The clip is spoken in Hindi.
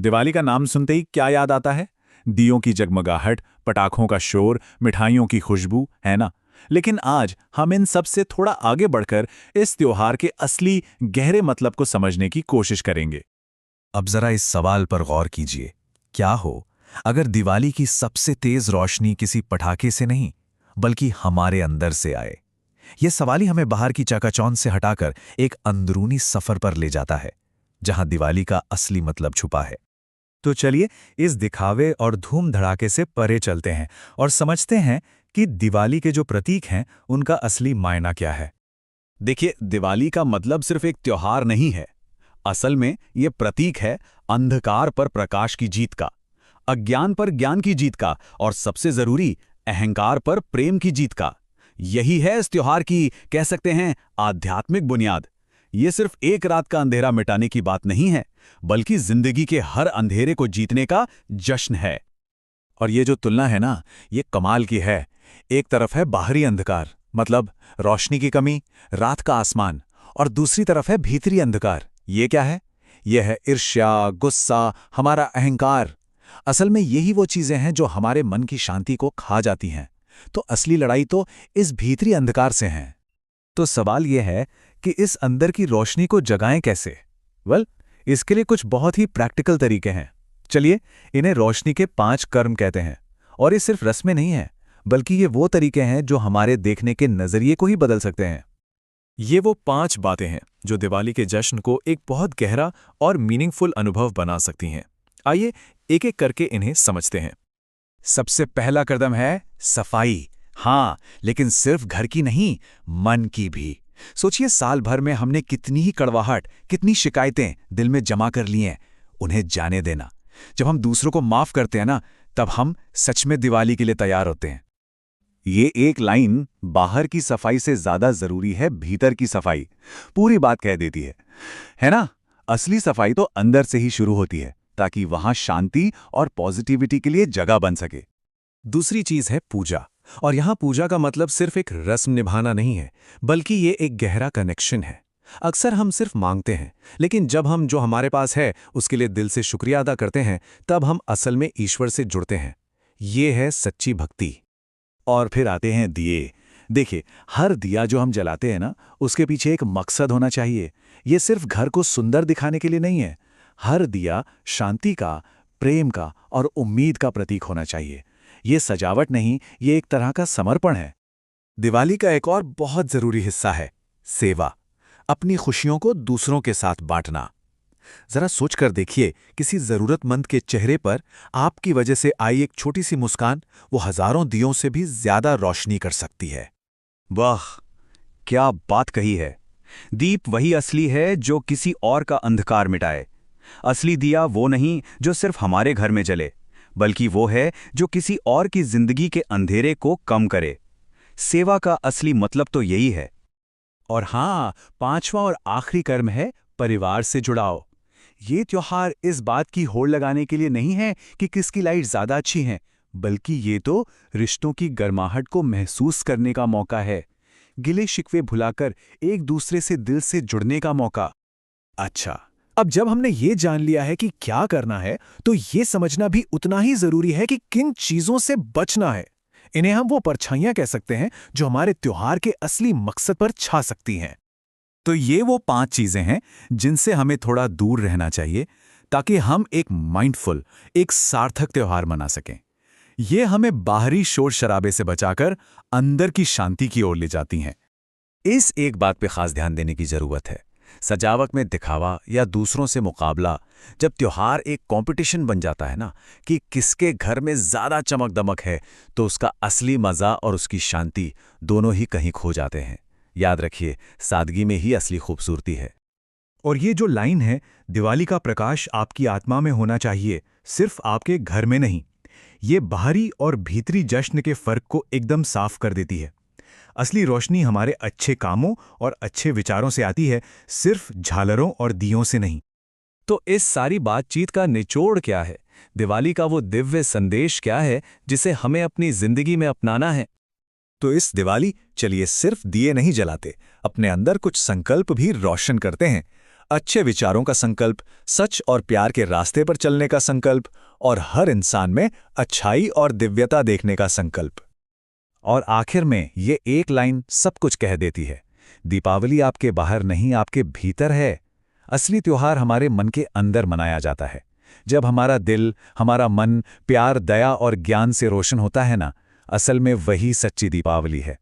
दिवाली का नाम सुनते ही क्या याद आता है? दियों की जगमगाहट, पटाखों का शोर, मिठाइयों की खुशबू, है ना? लेकिन आज हम इन सब से थोड़ा आगे बढ़कर इस त्योहार के असली गहरे मतलब को समझने की कोशिश करेंगे। अब जरा इस सवाल पर गौर कीजिए। क्या हो अगर दिवाली की सबसे तेज रोशनी किसी पटाखे से नहीं, बल्कि हमारे अंदर से आए? यह सवाल ही हमें बाहर की चकाचौंध से हटाकर एक अंदरूनी सफर पर ले जाता है, जहां दिवाली का असली मतलब छुपा है। तो चलिए इस दिखावे और धूम धड़ाके से परे चलते हैं और समझते हैं कि दिवाली के जो प्रतीक हैं उनका असली मायना क्या है। देखिए, दिवाली का मतलब सिर्फ एक त्योहार नहीं है। असल में ये प्रतीक है अंधकार पर प्रकाश की जीत का, अज्ञान पर ज्ञान की जीत का और सबसे जरूरी अहंकार पर प्रेम की जीत का। यही है इस त्योहार की, कह सकते हैं, आध्यात्मिक बुनियाद। ये सिर्फ एक रात का अंधेरा मिटाने की बात नहीं है, बल्कि जिंदगी के हर अंधेरे को जीतने का जश्न है। और ये जो तुलना है ना, ये कमाल की है। एक तरफ है बाहरी अंधकार, मतलब रोशनी की कमी, रात का आसमान, और दूसरी तरफ है भीतरी अंधकार। ये क्या है? यह है ईर्ष्या, गुस्सा, हमारा अहंकार। असल में यही वो चीजें हैं जो हमारे मन की शांति को खा जाती हैं। तो असली लड़ाई तो इस भीतरी अंधकार से है। तो सवाल यह है कि इस अंदर की रोशनी को जगाएं कैसे? इसके लिए कुछ बहुत ही प्रैक्टिकल तरीके हैं। चलिए, इन्हें रोशनी के 5 कर्म कहते हैं। और ये सिर्फ रस्में नहीं हैं, बल्कि ये वो तरीके हैं जो हमारे देखने के नजरिए को ही बदल सकते हैं। ये वो 5 बातें हैं जो दिवाली के जश्न को एक बहुत गहरा और मीनिंगफुल अनुभव बना सकती हैं। आइए एक एक करके इन्हें समझते हैं। सबसे पहला कदम है सफाई। हाँ, लेकिन सिर्फ घर की नहीं, मन की भी। सोचिए, साल भर में हमने कितनी ही कड़वाहट, कितनी शिकायतें दिल में जमा कर ली हैं। उन्हें जाने देना। जब हम दूसरों को माफ करते हैं ना, तब हम सच में दिवाली के लिए तैयार होते हैं। ये एक लाइन बाहर की सफाई से ज्यादा जरूरी है भीतर की सफाई। पूरी बात कह देती है ना? असली सफाई तो अंदर से ही शुरू होती है, ताकि वहां शांति और पॉजिटिविटी के लिए जगह बन सके। दूसरी चीज है पूजा। और यहां पूजा का मतलब सिर्फ एक रस्म निभाना नहीं है, बल्कि ये एक गहरा कनेक्शन है। अक्सर हम सिर्फ मांगते हैं, लेकिन जब हम जो हमारे पास है उसके लिए दिल से शुक्रिया अदा करते हैं, तब हम असल में ईश्वर से जुड़ते हैं। ये है सच्ची भक्ति। और फिर आते हैं दिए। देखिए, हर दिया जो हम जलाते हैं ना, उसके पीछे एक मकसद होना चाहिए। ये सिर्फ घर को सुंदर दिखाने के लिए नहीं है। हर दिया शांति का, प्रेम का और उम्मीद का प्रतीक होना चाहिए। ये सजावट नहीं, ये एक तरह का समर्पण है। दिवाली का एक और बहुत जरूरी हिस्सा है सेवा। अपनी खुशियों को दूसरों के साथ बांटना। जरा सोचकर देखिए, किसी जरूरतमंद के चेहरे पर आपकी वजह से आई एक छोटी सी मुस्कान, वो हजारों दियों से भी ज्यादा रोशनी कर सकती है। वाह, क्या बात कही है! दीप वही असली है जो किसी और का अंधकार मिटाए। असली दिया वो नहीं जो सिर्फ हमारे घर में जले, बल्कि वो है जो किसी और की जिंदगी के अंधेरे को कम करे। सेवा का असली मतलब तो यही है। और हाँ, 5वां और आखिरी कर्म है परिवार से जुड़ाव। ये त्योहार इस बात की होड़ लगाने के लिए नहीं है कि किसकी लाइट ज्यादा अच्छी है, बल्कि ये तो रिश्तों की गर्माहट को महसूस करने का मौका है। गिले शिकवे भुलाकर एक दूसरे से दिल से जुड़ने का मौका। अच्छा, अब जब हमने ये जान लिया है कि क्या करना है, तो ये समझना भी उतना ही जरूरी है कि किन चीजों से बचना है। इन्हें हम वो परछाइयां कह सकते हैं जो हमारे त्योहार के असली मकसद पर छा सकती हैं। तो ये वो 5 चीजें हैं जिनसे हमें थोड़ा दूर रहना चाहिए, ताकि हम एक माइंडफुल, एक सार्थक त्योहार मना सकें। ये हमें बाहरी शोर शराबे से बचाकर अंदर की शांति की ओर ले जाती हैं। इस एक बात पे खास ध्यान देने की जरूरत है। सजावट में दिखावा या दूसरों से मुकाबला, जब त्योहार एक कंपटीशन बन जाता है ना, कि किसके घर में ज्यादा चमक दमक है, तो उसका असली मजा और उसकी शांति दोनों ही कहीं खो जाते हैं। याद रखिए, सादगी में ही असली खूबसूरती है। और ये जो लाइन है, दिवाली का प्रकाश आपकी आत्मा में होना चाहिए, सिर्फ आपके घर में नहीं, ये बाहरी और भीतरी जश्न के फर्क को एकदम साफ कर देती है। असली रोशनी हमारे अच्छे कामों और अच्छे विचारों से आती है, सिर्फ झालरों और दियों से नहीं। तो इस सारी बातचीत का निचोड़ क्या है? दिवाली का वो दिव्य संदेश क्या है जिसे हमें अपनी जिंदगी में अपनाना है? तो इस दिवाली चलिए सिर्फ दिए नहीं जलाते, अपने अंदर कुछ संकल्प भी रोशन करते हैं। अच्छे विचारों का संकल्प, सच और प्यार के रास्ते पर चलने का संकल्प और हर इंसान में अच्छाई और दिव्यता देखने का संकल्प। और आखिर में ये एक लाइन सब कुछ कह देती है। दीपावली आपके बाहर नहीं, आपके भीतर है। असली त्योहार हमारे मन के अंदर मनाया जाता है। जब हमारा दिल, हमारा मन प्यार, दया और ज्ञान से रोशन होता है ना, असल में वही सच्ची दीपावली है।